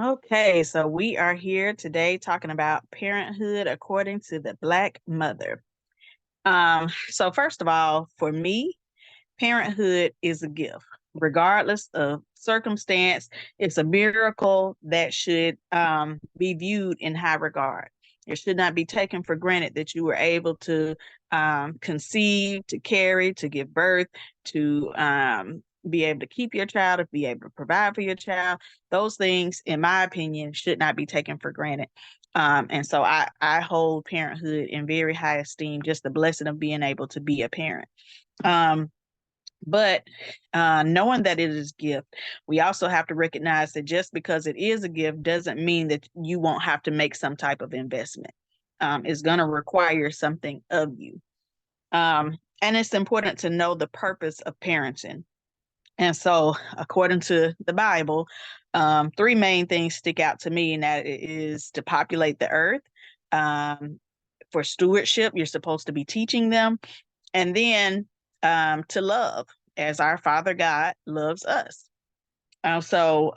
Okay, so we are here today talking about parenthood according to the Black mother. So first of all, for me, parenthood is a gift, regardless of circumstance. It's a miracle that should be viewed in high regard. It should not be taken for granted that you were able to conceive, to carry, to give birth, to be able to keep your child, to be able to provide for your child. Those things, in my opinion, should not be taken for granted. And so I hold parenthood in very high esteem, just the blessing of being able to be a parent. Um, but knowing that it is a gift, we also have to recognize that just because it is a gift doesn't mean that you won't have to make some type of investment. It's going to require something of you. And it's important to know the purpose of parenting. And so, according to the Bible, three main things stick out to me, and that is to populate the earth. Um, for stewardship, you're supposed to be teaching them, and then to love as our Father God loves us. So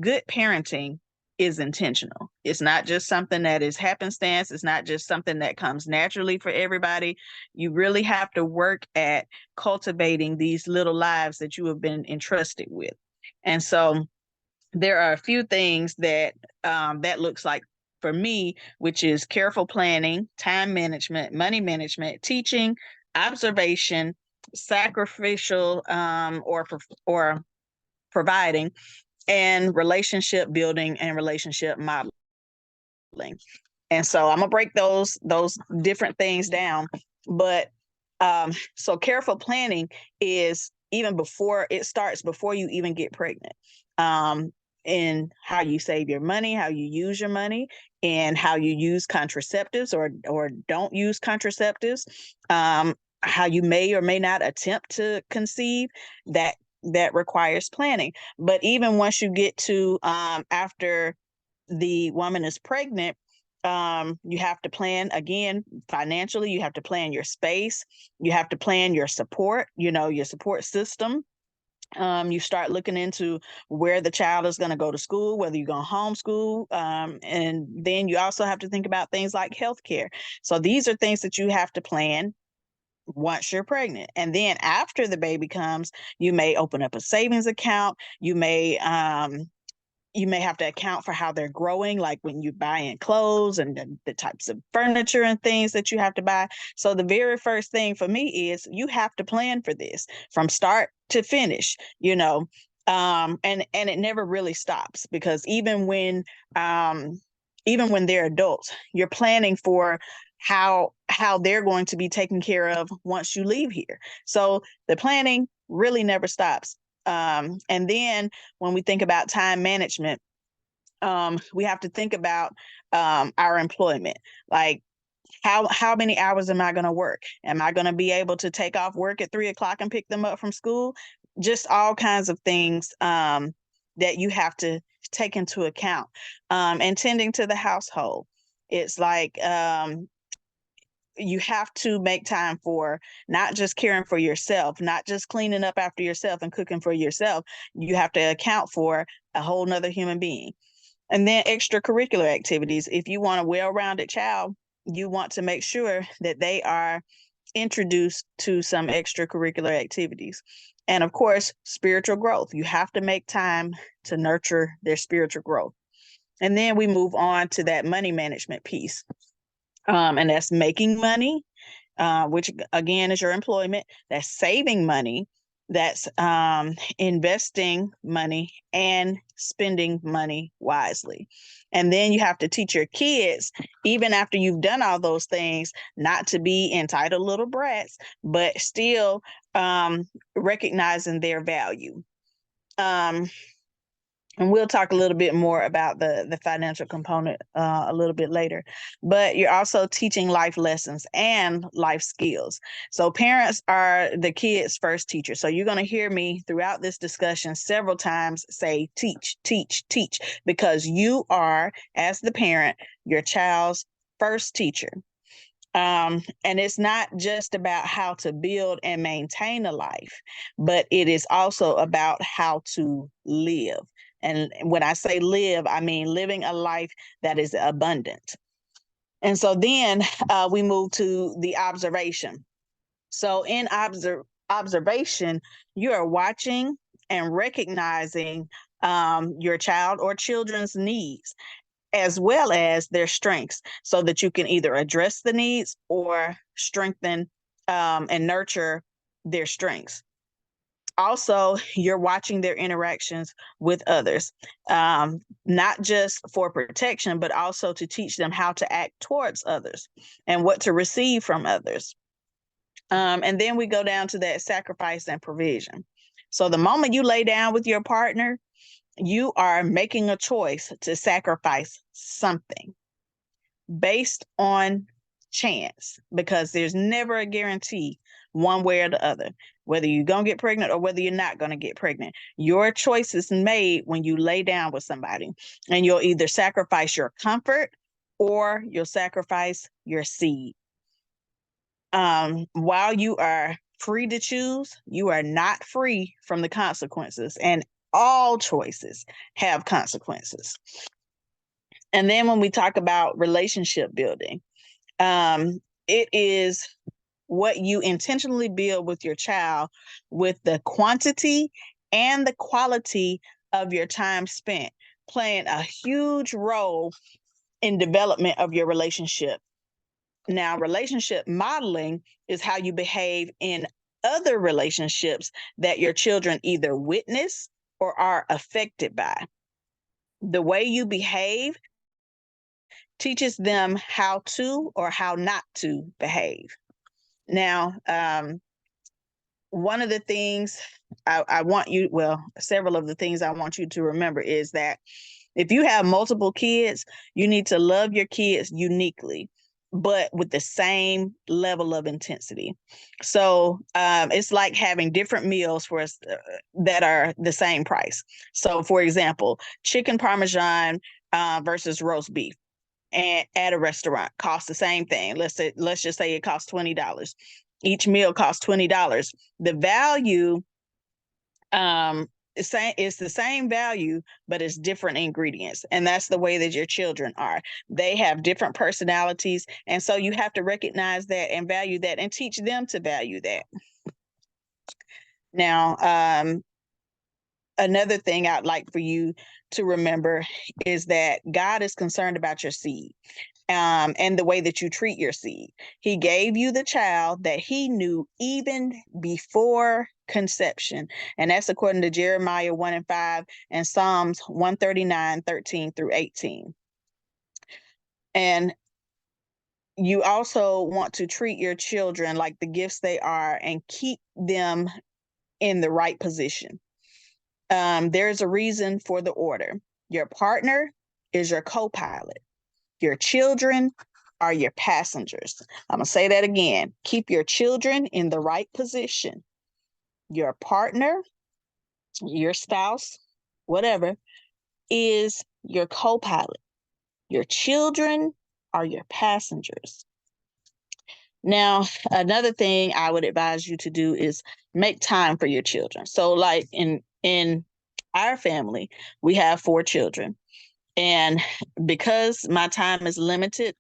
good parenting is intentional. It's not just something that is happenstance. It's not just something that comes naturally for everybody. You really have to work at cultivating these little lives that you have been entrusted with. And so there are a few things that that looks like for me, which is careful planning, time management, money management, teaching, observation, sacrificial or providing, and relationship building and relationship modeling. And so I'm gonna break those different things down. But so careful planning is even before it starts, before you even get pregnant. In how you save your money, how you use your money, and how you use contraceptives or don't use contraceptives. How you may or may not attempt to conceive, that requires planning. But even once you get to after the woman is pregnant, you have to plan again financially. You have to plan your space. You have to plan your support, your support system. You start looking into where the child is going to go to school, whether you're going to homeschool. And then you also have to think about things like healthcare. So these are things that you have to plan once you're pregnant. And then after the baby comes, you may open up a savings account. You may have to account for how they're growing, like when you're buying clothes and the types of furniture and things that you have to buy. So the very first thing for me is you have to plan for this from start to finish, and it never really stops, because even when they're adults, you're planning for how they're going to be taken care of once you leave here. So the planning really never stops. And then when we think about time management, we have to think about our employment. Like, how many hours am I going to work? Am I going to be able to take off work at 3 o'clock and pick them up from school? Just all kinds of things that you have to take into account. And tending to the household. It's like you have to make time for not just caring for yourself, not just cleaning up after yourself and cooking for yourself. You have to account for a whole nother human being. And then extracurricular activities. If you want a well-rounded child, you want to make sure that they are introduced to some extracurricular activities. And of course, spiritual growth. You have to make time to nurture their spiritual growth. And then we move on to that money management piece. And that's making money, which again is your employment. That's saving money. That's investing money and spending money wisely. And then you have to teach your kids, even after you've done all those things, not to be entitled little brats, but still recognizing their value. And we'll talk a little bit more about the financial component a little bit later. But you're also teaching life lessons and life skills. So parents are the kids' first teacher. So you're going to hear me throughout this discussion several times say teach, teach, teach, because you are, as the parent, your child's first teacher. And it's not just about how to build and maintain a life, but it is also about how to live. And when I say live, I mean living a life that is abundant. And so then we move to the observation. So in observation, you are watching and recognizing your child or children's needs as well as their strengths so that you can either address the needs or strengthen and nurture their strengths. Also, you're watching their interactions with others, not just for protection, but also to teach them how to act towards others and what to receive from others. And then we go down to that sacrifice and provision. So the moment you lay down with your partner, you are making a choice to sacrifice something based on chance, because there's never a guarantee one way or the other, whether you're going to get pregnant or whether you're not going to get pregnant. Your choice is made when you lay down with somebody, and you'll either sacrifice your comfort or you'll sacrifice your seed. While you are free to choose, you are not free from the consequences, and all choices have consequences. And then when we talk about relationship building, it is what you intentionally build with your child with the quantity and the quality of your time spent, playing a huge role in development of your relationship. Now, relationship modeling is how you behave in other relationships that your children either witness or are affected by. The way you behave teaches them how to or how not to behave. Now, one of the things I want you, well, several of the things I want you to remember is that if you have multiple kids, you need to love your kids uniquely, but with the same level of intensity. So it's like having different meals for us that are the same price. So, for example, chicken parmesan versus roast beef. And at a restaurant costs the same thing. Let's just say it costs $20. Each meal costs $20. The value it's the same value, but it's different ingredients. And that's the way that your children are. They have different personalities. And so you have to recognize that and value that and teach them to value that. Now, another thing I'd like for you to remember is that God is concerned about your seed. And the way that you treat your seed. He gave you the child that he knew even before conception. And that's according to Jeremiah 1:5 and Psalms 139:13-18. And you also want to treat your children like the gifts they are and keep them in the right position. There's a reason for the order. Your partner is your co-pilot. Your children are your passengers. I'm going to say that again. Keep your children in the right position. Your partner, your spouse, whatever, is your co-pilot. Your children are your passengers. Now, another thing I would advise you to do is make time for your children. So like in our family, we have 4 children. And because my time is limited,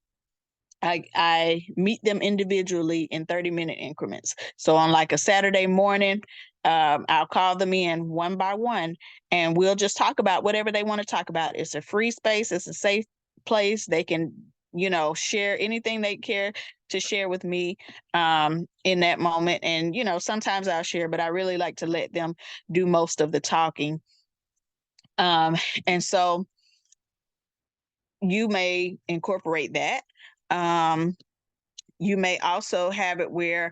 I meet them individually in 30-minute increments. So on like a Saturday morning, I'll call them in one by one, and we'll just talk about whatever they want to talk about. It's a free space. It's a safe place. They can, share anything they care to share with me in that moment. And, sometimes I'll share, but I really like to let them do most of the talking. And so you may incorporate that. You may also have it where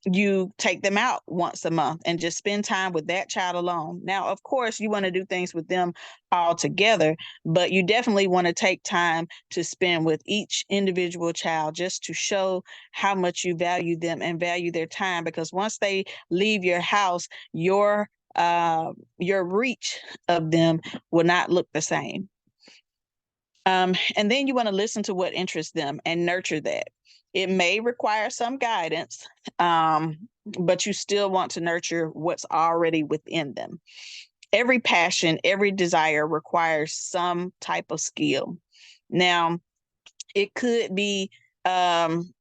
you take them out once a month and just spend time with that child alone. Now, of course, you want to do things with them all together, but you definitely want to take time to spend with each individual child just to show how much you value them and value their time. Because once they leave your house, your reach of them will not look the same. And then you want to listen to what interests them and nurture that. It may require some guidance, but you still want to nurture what's already within them. every passion, every desire requires some type of skill. Now, it could be um,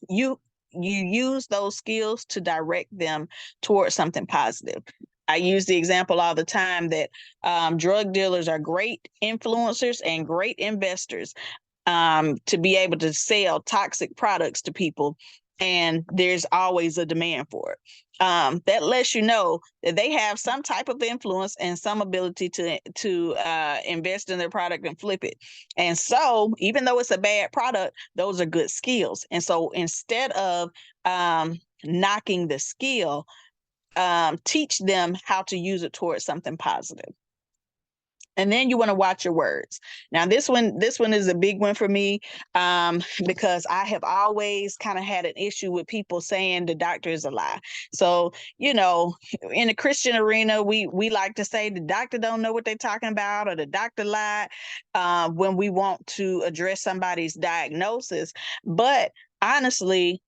you use those skills to direct them towards something positive. I use the example all the time that drug dealers are great influencers and great investors, to be able to sell toxic products to people, and there's always a demand for it. That lets you know that they have some type of influence and some ability to invest in their product and flip it. And so, even though it's a bad product, those are good skills. And so, instead of knocking the skill, teach them how to use it towards something positive. And then you want to watch your words. Now, this one is a big one for me, because I have always kind of had an issue with people saying the doctor is a lie. So, in the Christian arena, we like to say the doctor don't know what they're talking about, or the doctor lied, when we want to address somebody's diagnosis. But honestly,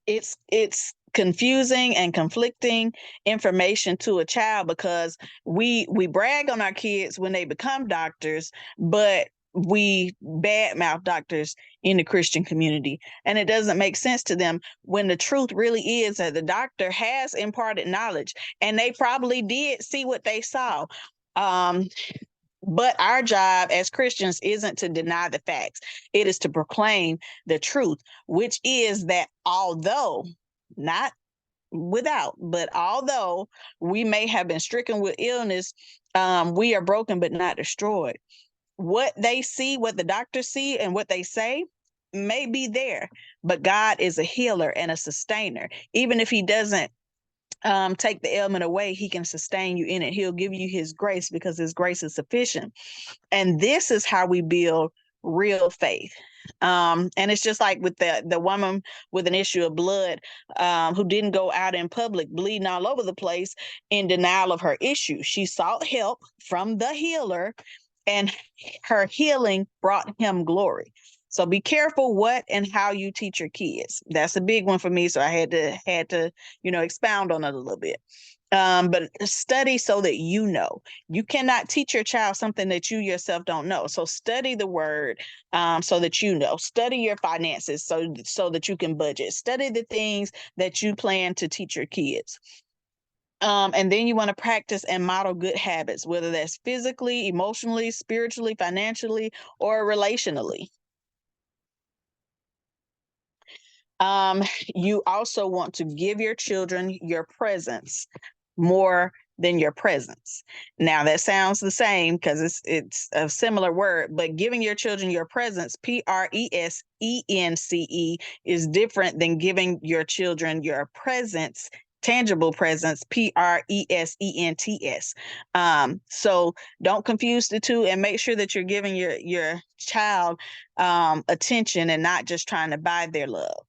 it's confusing and conflicting information to a child, because we brag on our kids when they become doctors, but we badmouth doctors in the Christian community, and it doesn't make sense to them, when the truth really is that the doctor has imparted knowledge, and they probably did see what they saw. But our job as Christians isn't to deny the facts. It is to proclaim the truth, which is that although, not without, but although we may have been stricken with illness, we are broken but not destroyed. What they see, what the doctors see, and what they say may be there, but God is a healer and a sustainer. Even if He doesn't take the ailment away, He can sustain you in it. He'll give you His grace, because His grace is sufficient. And this is how we build real faith. And it's just like with the woman with an issue of blood, who didn't go out in public bleeding all over the place in denial of her issue. She sought help from the healer, and her healing brought Him glory. So be careful what and how you teach your kids. That's a big one for me. So I had to expound on it a little bit. But study so that you know. You cannot teach your child something that you yourself don't know. So study the word, so that you know. Study your finances so that you can budget. Study the things that you plan to teach your kids. And then you want to practice and model good habits, whether that's physically, emotionally, spiritually, financially, or relationally. You also want to give your children your presence more than your presence. Now that sounds the same because it's a similar word, but giving your children your presence, presence, is different than giving your children your presence, tangible presence, presents. So don't confuse the two, and make sure that you're giving your child attention and not just trying to buy their love.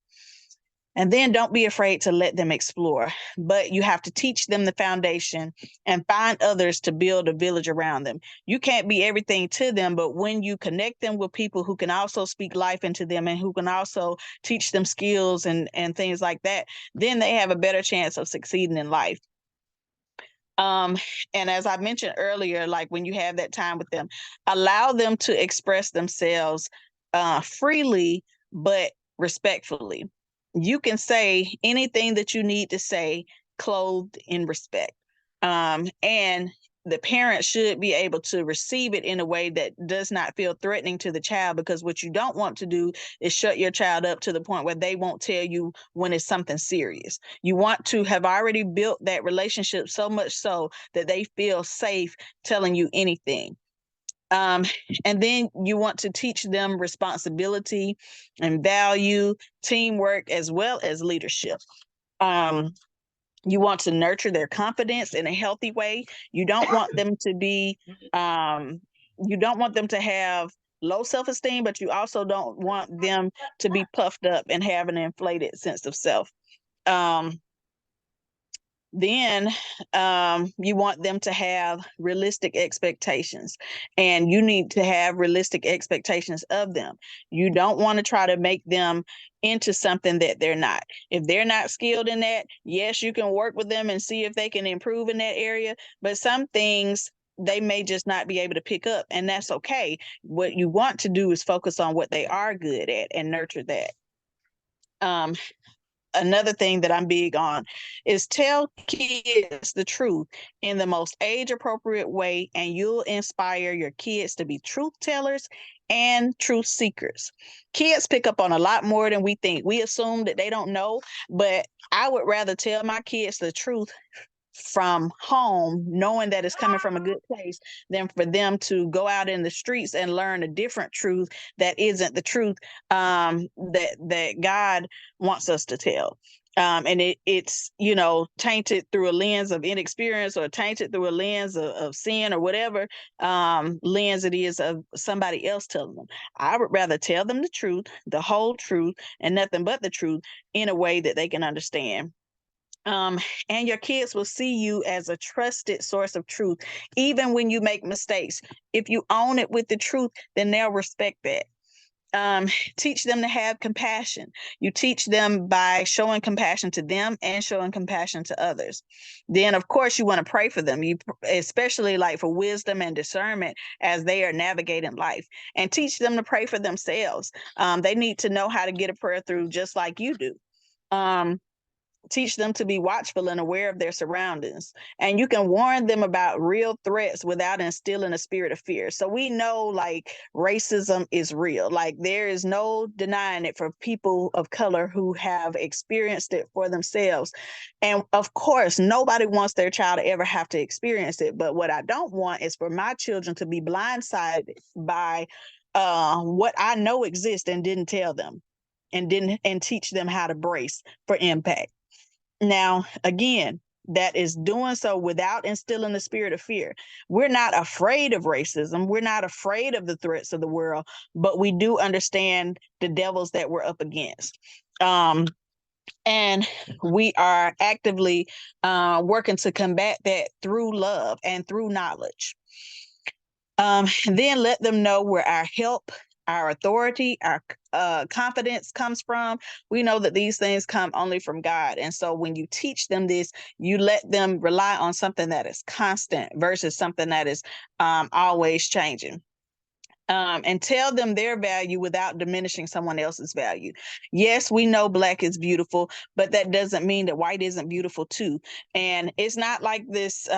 And then don't be afraid to let them explore, but you have to teach them the foundation and find others to build a village around them. You can't be everything to them, but when you connect them with people who can also speak life into them and who can also teach them skills and things like that, then they have a better chance of succeeding in life. And as I mentioned earlier, like when you have that time with them, allow them to express themselves freely, but respectfully. You can say anything that you need to say, clothed in respect. And the parent should be able to receive it in a way that does not feel threatening to the child, because what you don't want to do is shut your child up to the point where they won't tell you when it's something serious. You want to have already built that relationship so much so that they feel safe telling you anything. Um, and then you want to teach them responsibility and value, teamwork, as well as leadership. You want to nurture their confidence in a healthy way. You don't want them to be, you don't want them to have low self-esteem, but you also don't want them to be puffed up and have an inflated sense of self. Um, Then you want them to have realistic expectations, and you need to have realistic expectations of them. You don't want to try to make them into something that they're not. If they're not skilled in that, yes, you can work with them and see if they can improve in that area, but some things they may just not be able to pick up, and that's okay. What you want to do is focus on what they are good at and nurture that. um Another thing that I'm big on is tell kids the truth in the most age appropriate way, and you'll inspire your kids to be truth tellers and truth seekers. Kids pick up on a lot more than we think. We assume that they don't know, but I would rather tell my kids the truth from home, knowing that it's coming from a good place, than for them to go out in the streets and learn a different truth that isn't the truth that God wants us to tell. And it's tainted through a lens of inexperience, or tainted through a lens of sin, or whatever lens it is of somebody else telling them. I would rather tell them the truth, the whole truth, and nothing but the truth, in a way that they can understand. um, and your kids will see you as a trusted source of truth, even when you make mistakes. If you own it with the truth, then they'll respect that. um, Teach them to have compassion. You teach them by showing compassion to them and showing compassion to others. Then of course you want to pray for them, you especially like for wisdom and discernment as they are navigating life, and teach them to pray for themselves. They need to know how to get a prayer through just like you do. um, Teach them to be watchful and aware of their surroundings. And you can warn them about real threats without instilling a spirit of fear. So we know, like, racism is real. Like, there is no denying it for people of color who have experienced it for themselves. And of course, nobody wants their child to ever have to experience it. But what I don't want is for my children to be blindsided by what I know exists and didn't tell them, and teach them how to brace for impact. Now, again, that is doing so without instilling the spirit of fear. We're not afraid of racism. We're not afraid of the threats of the world, but we do understand the devils that we're up against. And we are actively working to combat that through love and through knowledge. Then let them know where our help, our authority, our confidence comes from. We know that these things come only from God. And so when you teach them this, you let them rely on something that is constant versus something that is always changing. And tell them their value without diminishing someone else's value. Yes, we know Black is beautiful, but that doesn't mean that white isn't beautiful too. And it's not like this.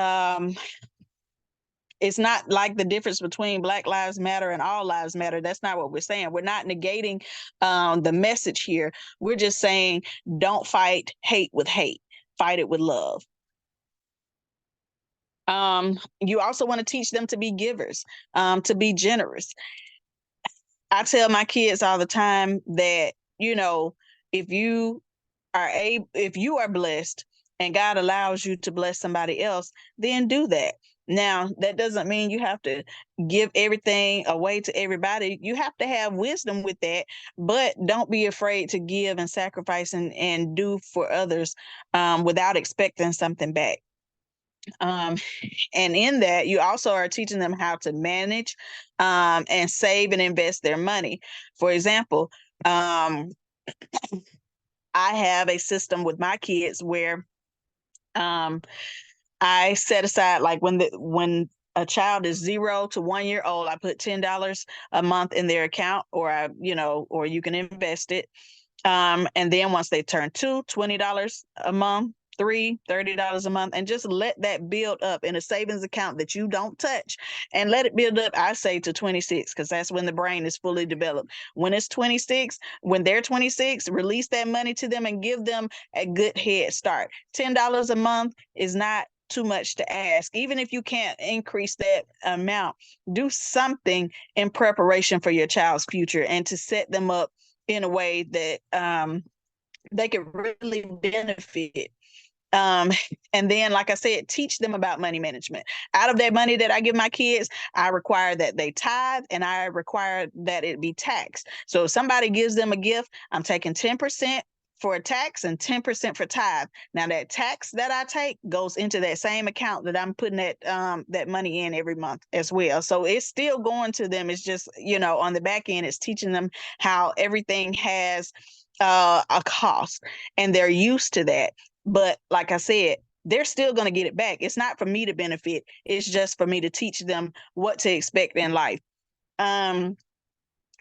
It's not like the difference between Black Lives Matter and All Lives Matter. That's not what we're saying. We're not negating the message here. We're just saying, don't fight hate with hate. Fight it with love. You also want to teach them to be givers, to be generous. I tell my kids all the time that, if you if you are blessed and God allows you to bless somebody else, then do that. Now, that doesn't mean you have to give everything away to everybody. You have to have wisdom with that, but don't be afraid to give and sacrifice and do for others without expecting something back. Um, and in that, you also are teaching them how to manage and save and invest their money. For example, I have a system with my kids where um, I set aside, like, when a child is 0 to 1 year old, I put $10 a month in their account, or you can invest it. And then once they turn two, $20 a month, three, $30 a month, and just let that build up in a savings account that you don't touch, and let it build up, I say, to 26, because that's when the brain is fully developed. When they're 26, release that money to them and give them a good head start. $10 a month is not too much to ask. Even if you can't increase that amount, do something in preparation for your child's future and to set them up in a way that they could really benefit. Um, and then, like I said, teach them about money management. Out of that money that I give my kids, I require that they tithe, and I require that it be taxed. So if somebody gives them a gift, I'm taking 10% for tax and 10% for tithe. Now that tax that I take goes into that same account that I'm putting that money in every month as well. So it's still going to them. It's just, on the back end, it's teaching them how everything has a cost, and they're used to that. But like I said, they're still going to get it back. It's not for me to benefit. It's just for me to teach them what to expect in life.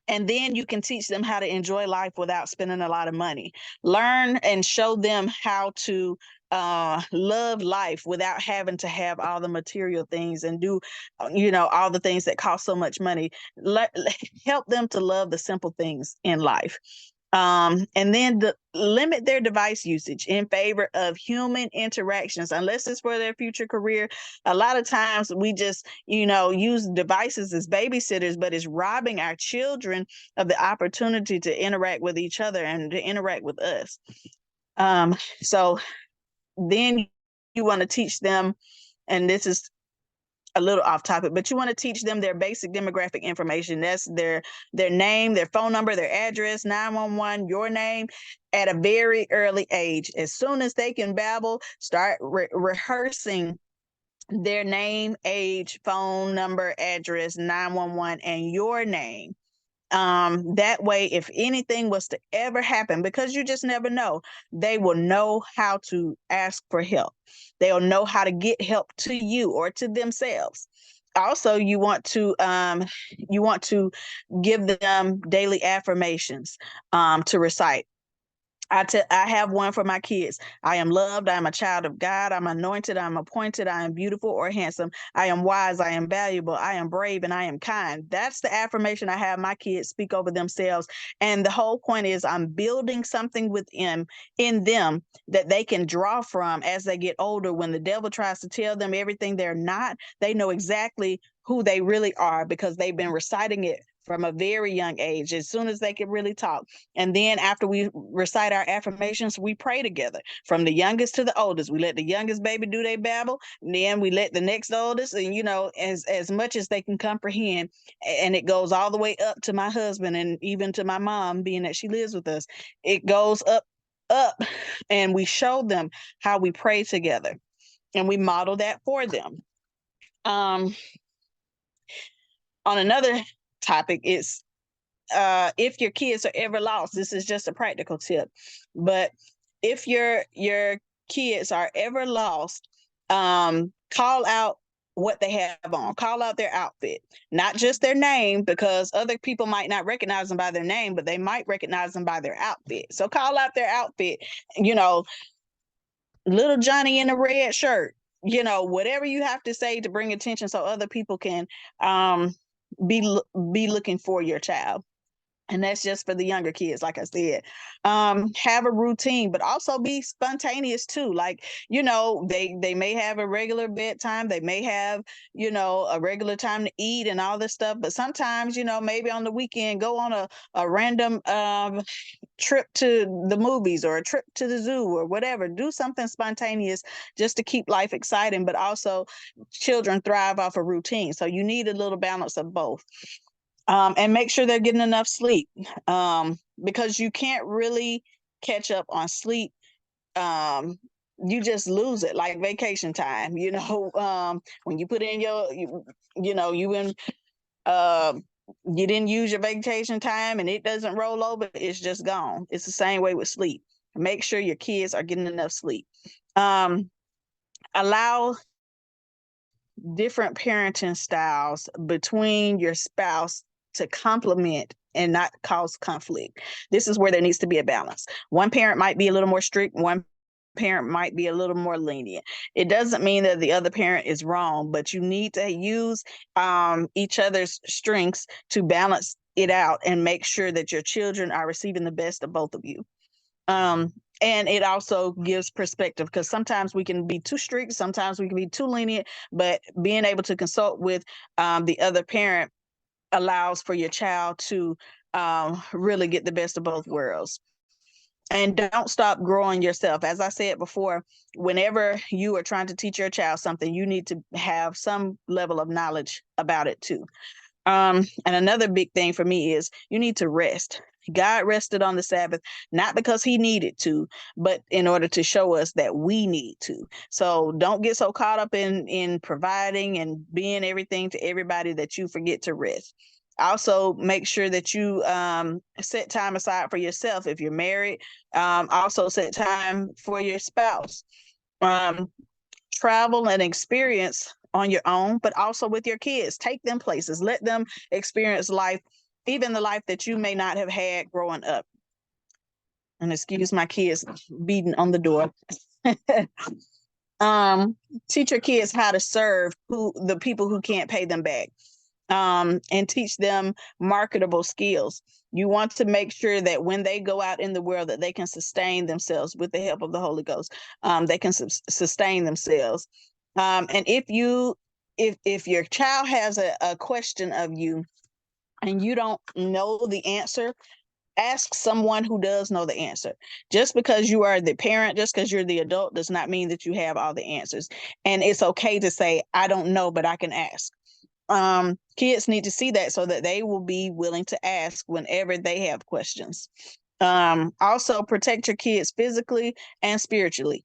And then you can teach them how to enjoy life without spending a lot of money. Learn and show them how to love life without having to have all the material things and do, all the things that cost so much money. Help them to love the simple things in life. And then limit their device usage in favor of human interactions, unless it's for their future career. A lot of times we just, use devices as babysitters, but it's robbing our children of the opportunity to interact with each other and to interact with us. So then you want to teach them, and this is a little off topic, but you want to teach them their basic demographic information. That's their name, their phone number, their address, 911, your name, at a very early age. As soon as they can babble, start rehearsing their name, age, phone number, address, 911, and your name. That way, if anything was to ever happen, because you just never know, they will know how to ask for help. They'll know how to get help to you or to themselves. Also, you want to give them daily affirmations to recite. I have one for my kids. I am loved. I am a child of God. I'm anointed. I'm appointed. I am beautiful or handsome. I am wise. I am valuable. I am brave, and I am kind. That's the affirmation I have my kids speak over themselves. And the whole point is I'm building something within in them that they can draw from as they get older. When the devil tries to tell them everything they're not, they know exactly who they really are because they've been reciting it from a very young age, as soon as they can really talk. And then after we recite our affirmations, we pray together from the youngest to the oldest. We let the youngest baby do their babble, and then we let the next oldest, and as much as they can comprehend. And it goes all the way up to my husband and even to my mom, being that she lives with us. It goes up, and we show them how we pray together, and we model that for them. On another topic, it's if your kids are ever lost, this is just a practical tip, but if your kids are ever lost, call out what they have on, call out their outfit, not just their name, because other people might not recognize them by their name, but they might recognize them by their outfit. So call out their outfit, little Johnny in a red shirt, whatever you have to say to bring attention so other people can be looking for your child. And that's just for the younger kids, like I said. Have a routine, but also be spontaneous too. Like, they may have a regular bedtime. They may have, a regular time to eat and all this stuff. But sometimes, maybe on the weekend, go on a random trip to the movies or a trip to the zoo or whatever. Do something spontaneous just to keep life exciting. But also, children thrive off a routine. So you need a little balance of both. And make sure they're getting enough sleep, because you can't really catch up on sleep. You just lose it, like vacation time. When you put in you didn't use your vacation time and it doesn't roll over, it's just gone. It's the same way with sleep. Make sure your kids are getting enough sleep. Allow different parenting styles between your spouse to complement and not cause conflict. This is where there needs to be a balance. One parent might be a little more strict, one parent might be a little more lenient. It doesn't mean that the other parent is wrong, but you need to use each other's strengths to balance it out and make sure that your children are receiving the best of both of you. And it also gives perspective, because sometimes we can be too strict, sometimes we can be too lenient, but being able to consult with the other parent allows for your child to really get the best of both worlds. And don't stop growing yourself. As I said before, whenever you are trying to teach your child something, you need to have some level of knowledge about it too. And another big thing for me is you need to rest. God rested on the Sabbath, not because he needed to, but in order to show us that we need to. So don't get so caught up in providing and being everything to everybody that you forget to rest. Also, make sure that you set time aside for yourself. If you're married, also set time for your spouse. Um, Travel and experience on your own, but also with your kids. Take them places. Let them experience life, even the life that you may not have had growing up. And excuse my kids beating on the door. Teach your kids how to serve the people who can't pay them back. And teach them marketable skills. You want to make sure that when they go out in the world that they can sustain themselves with the help of the Holy Ghost. They can sustain themselves. And if your child has a question of you and you don't know the answer, ask someone who does know the answer. Just because you are the parent, just because you're the adult, does not mean that you have all the answers. And it's okay to say, I don't know, but I can ask. Kids need to see that so that they will be willing to ask whenever they have questions. Also, protect your kids physically and spiritually.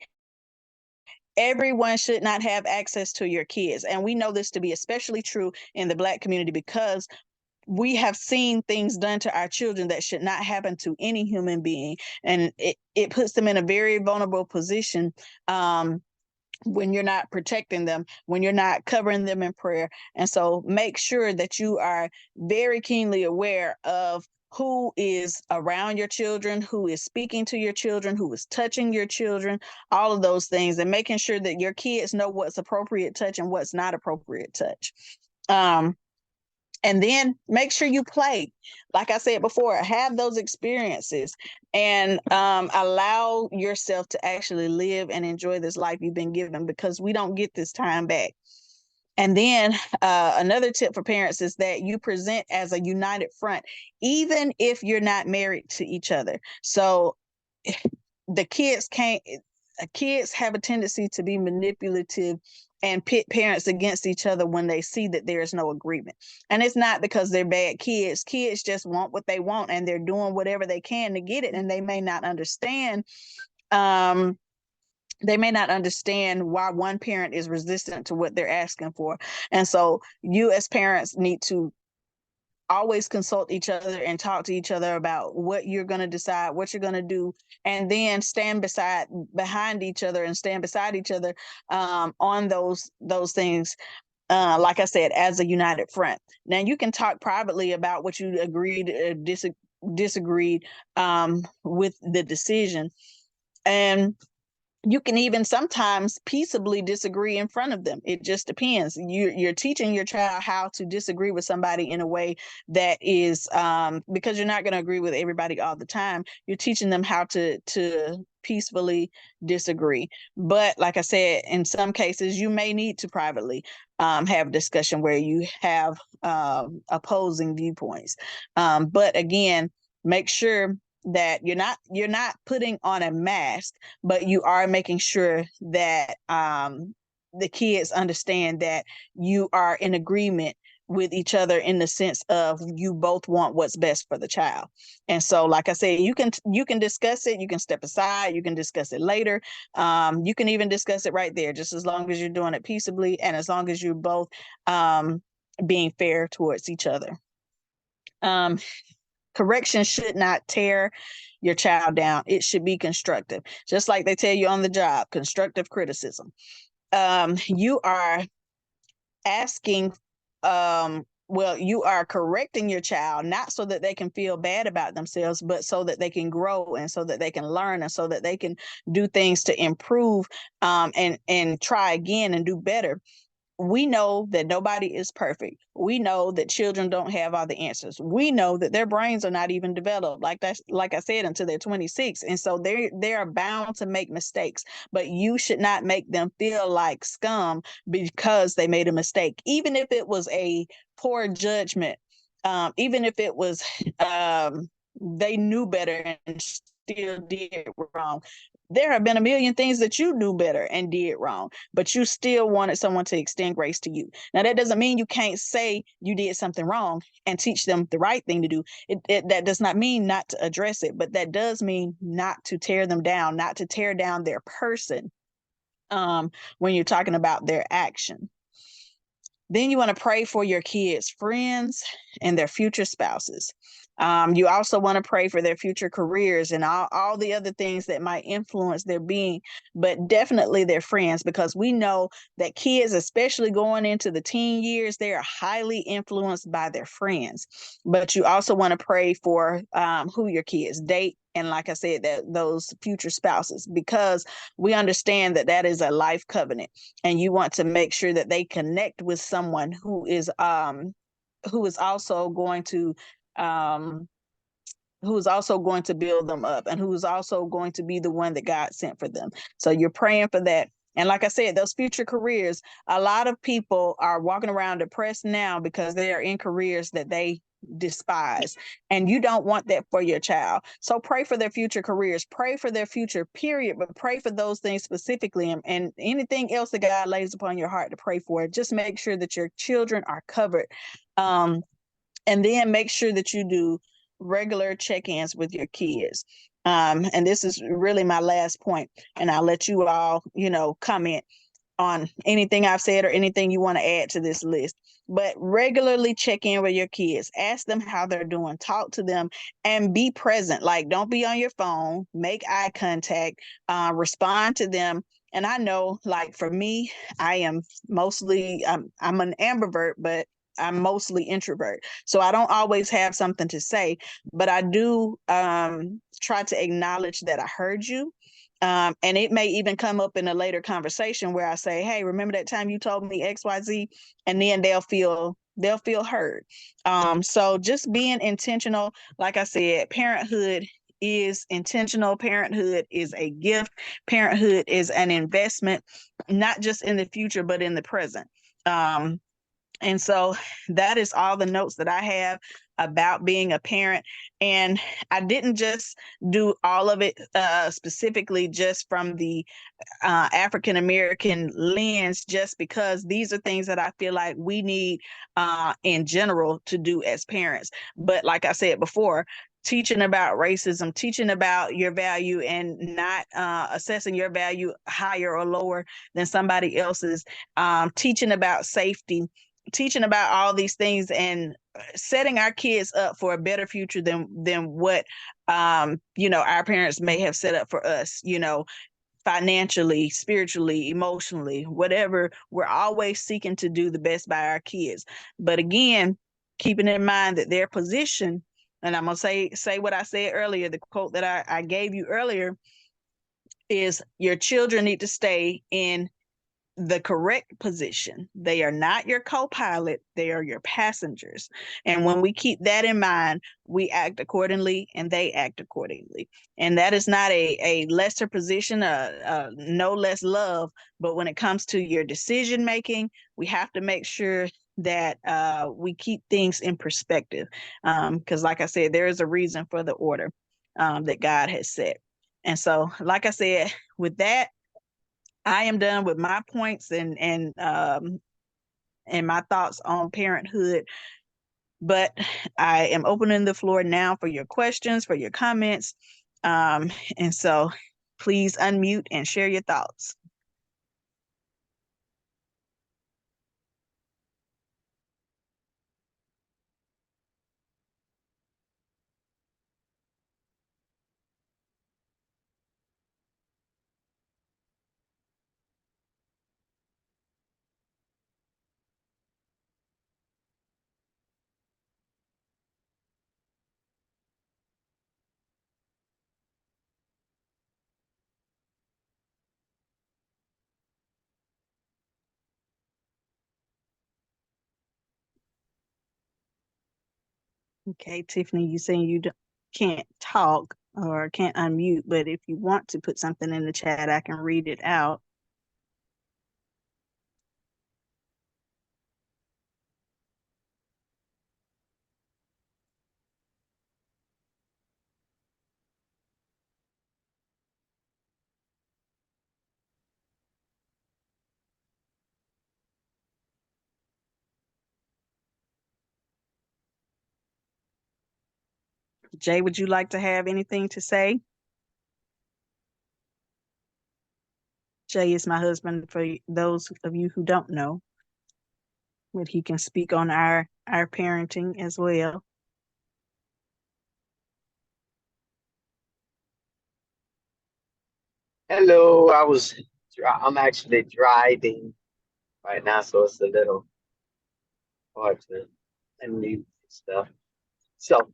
Everyone should not have access to your kids. And we know this to be especially true in the Black community because we have seen things done to our children that should not happen to any human being. And it puts them in a very vulnerable position when you're not protecting them, when you're not covering them in prayer. And so make sure that you are very keenly aware of who is around your children, who is speaking to your children, who is touching your children, all of those things, and making sure that your kids know what's appropriate touch and what's not appropriate touch. And then make sure you play. Like I said before, have those experiences and allow yourself to actually live and enjoy this life you've been given, because we don't get this time back. And then another tip for parents is that you present as a united front, even if you're not married to each other. So the kids have a tendency to be manipulative and pit parents against each other when they see that there is no agreement. And it's not because they're bad kids. Kids just want what they want and they're doing whatever they can to get it. And they may not understand why one parent is resistant to what they're asking for. And so you as parents need to always consult each other and talk to each other about what you're going to decide, what you're going to do, and then stand behind each other and stand beside each other on those things. Like I said, as a united front. Now you can talk privately about what you agreed or disagreed with the decision, and you can even sometimes peaceably disagree in front of them. It just depends. You're teaching your child how to disagree with somebody in a way that is because you're not going to agree with everybody all the time. You're teaching them how to peacefully disagree. But like I said, in some cases, you may need to privately have a discussion where you have opposing viewpoints. But again, make sure that you're not putting on a mask, but you are making sure that the kids understand that you are in agreement with each other in the sense of you both want what's best for the child. And so, like I said, you can discuss it, you can step aside, you can discuss it later. You can even discuss it right there, just as long as you're doing it peaceably and as long as you're both being fair towards each other. Correction should not tear your child down. It should be constructive. Just like they tell you on the job, constructive criticism. You are asking, you are correcting your child, not so that they can feel bad about themselves, but so that they can grow and so that they can learn and so that they can do things to improve and try again and do better. We know that nobody is perfect. We know that children don't have all the answers. We know that their brains are not even developed, like I said, until they're 26. And so they are bound to make mistakes, but you should not make them feel like scum because they made a mistake, even if it was a poor judgment, even if it was they knew better and still did wrong. There have been a million things that you knew better and did wrong, but you still wanted someone to extend grace to you. Now, that doesn't mean you can't say you did something wrong and teach them the right thing to do. That does not mean not to address it, but that does mean not to tear them down, not to tear down their person when you're talking about their action. Then you want to pray for your kids' friends and their future spouses. You also want to pray for their future careers and all the other things that might influence their being, but definitely their friends, because we know that kids, especially going into the teen years, they are highly influenced by their friends. But you also want to pray for who your kids date. And like I said, that those future spouses, because we understand that that is a life covenant, and you want to make sure that they connect with someone who is also going to um who is also going to build them up, and who is also going to be the one that God sent for them. So you're praying for that. And like I said, those future careers, a lot of people are walking around depressed now because they are in careers that they despise. And you don't want that for your child. So pray for their future careers, pray for their future, period, but pray for those things specifically. And anything else that God lays upon your heart to pray for, just make sure that your children are covered. Um, and then make sure that you do regular check-ins with your kids. And this is really my last point, and I'll let you all, comment on anything I've said or anything you want to add to this list. But regularly check in with your kids, ask them how they're doing, talk to them, and be present. Like, don't be on your phone, make eye contact, respond to them. And I know, like, for me, I am mostly, I'm an ambivert, but I'm mostly introvert. So I don't always have something to say, but I do try to acknowledge that I heard you. And it may even come up in a later conversation where I say, hey, remember that time you told me XYZ? And then they'll feel heard. So just being intentional, like I said, parenthood is intentional. Parenthood is a gift. Parenthood is an investment, not just in the future, but in the present. And so that is all the notes that I have about being a parent. And I didn't just do all of it specifically just from the African American lens, just because these are things that I feel like we need in general to do as parents. But like I said before, teaching about racism, teaching about your value, and not assessing your value higher or lower than somebody else's, teaching about safety, teaching about all these things, and setting our kids up for a better future than what our parents may have set up for us, financially, spiritually, emotionally, whatever. We're always seeking to do the best by our kids. But again, keeping in mind that their position, and I'm gonna say what I said earlier, the quote that I gave you earlier, is your children need to stay in the correct position. They are not your co-pilot, they are your passengers. And when we keep that in mind, we act accordingly and they act accordingly. And that is not a lesser position, no less love, but when it comes to your decision making, we have to make sure that we keep things in perspective. Because like I said, there is a reason for the order that God has set. And so, like I said, with that, I am done with my points and my thoughts on parenthood. But I am opening the floor now for your questions, for your comments. And so please unmute and share your thoughts. Okay, Tiffany, you saying you can't talk or can't unmute, but if you want to put something in the chat, I can read it out. Jay, would you like to have anything to say? Jay is my husband, for those of you who don't know, but he can speak on our parenting as well. Hello, I'm actually driving right now, so it's a little hard to unmute stuff. So,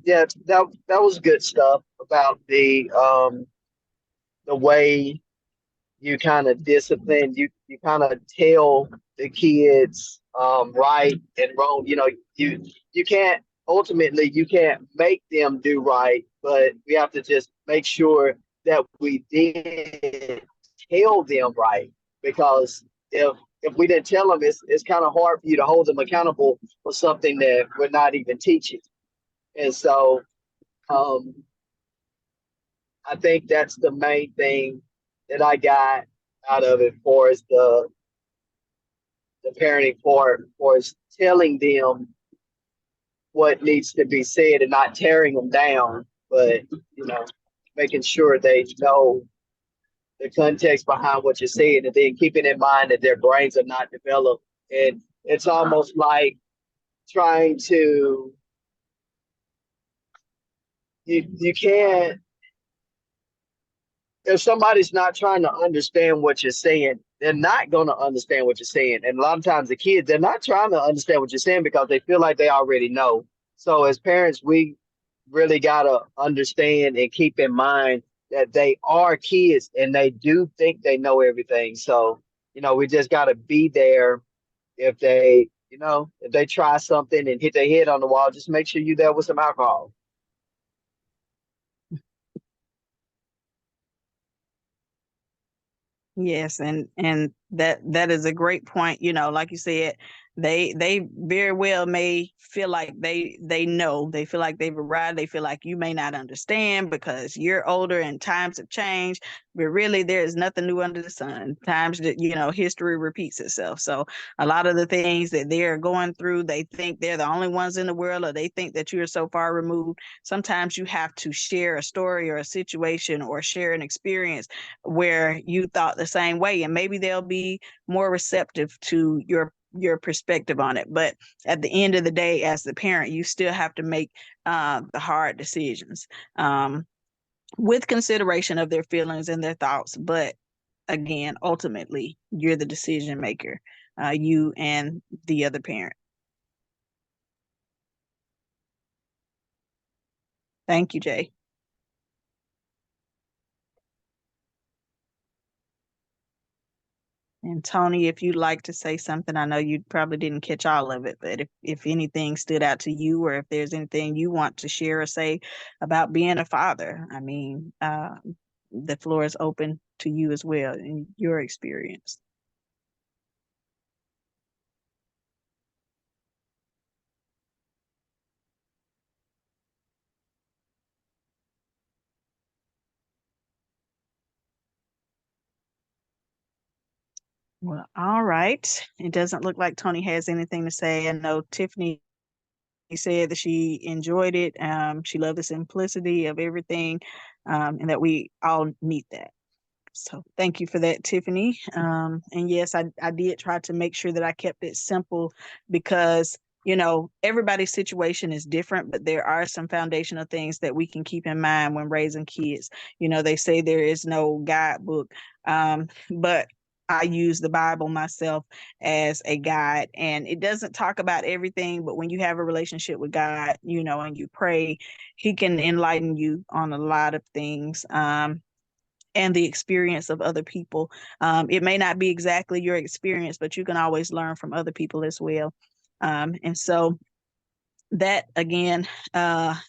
yeah, that was good stuff about the way you kind of discipline, you kind of tell the kids right and wrong. You can't ultimately you can't make them do right, but we have to just make sure that we did tell them right, because if we didn't tell them, it's kind of hard for you to hold them accountable for something that we're not even teaching. And so um, I think that's the main thing that I got out of it for is the parenting part, for is telling them what needs to be said and not tearing them down, but you know, making sure they know the context behind what you're saying, and then keeping in mind that their brains are not developed. And it's almost like trying to you can't, if somebody's not trying to understand what you're saying, they're not going to understand what you're saying. And a lot of times the kids, they're not trying to understand what you're saying because they feel like they already know. So as parents, we really got to understand and keep in mind that they are kids and they do think they know everything. So, we just got to be there if if they try something and hit their head on the wall, just make sure you're there with some alcohol. Yes, and that is a great point. Like you said, they very well may feel like they know. They feel like they've arrived. They feel like you may not understand because you're older and times have changed. But really, there is nothing new under the sun. Times that history repeats itself. So a lot of the things that they're going through, they think they're the only ones in the world, or they think that you're so far removed. Sometimes you have to share a story or a situation or share an experience where you thought the same way, and maybe they'll be more receptive to your perspective on it. But at the end of the day, as the parent, you still have to make the hard decisions, with consideration of their feelings and their thoughts. But again, ultimately, you're the decision maker, you and the other parent. Thank you, Jay. And Tony, if you'd like to say something, I know you probably didn't catch all of it, but if anything stood out to you, or if there's anything you want to share or say about being a father, I mean, the floor is open to you as well in your experience. Well, all right. It doesn't look like Tony has anything to say. I know Tiffany said that she enjoyed it. She loved the simplicity of everything, and that we all need that. So thank you for that, Tiffany. And yes, I did try to make sure that I kept it simple because, everybody's situation is different, but there are some foundational things that we can keep in mind when raising kids. They say there is no guidebook, but I use the Bible myself as a guide, and it doesn't talk about everything, but when you have a relationship with God, and you pray, He can enlighten you on a lot of things. And the experience of other people. It may not be exactly your experience, but you can always learn from other people as well. And so that again,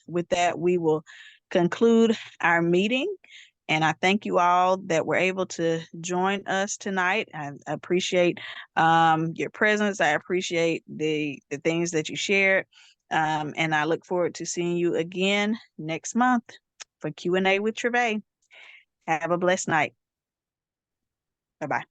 with that, we will conclude our meeting. And I thank you all that were able to join us tonight. I appreciate your presence. I appreciate the things that you shared. And I look forward to seeing you again next month for Q&A with Travaé. Have a blessed night. Bye-bye.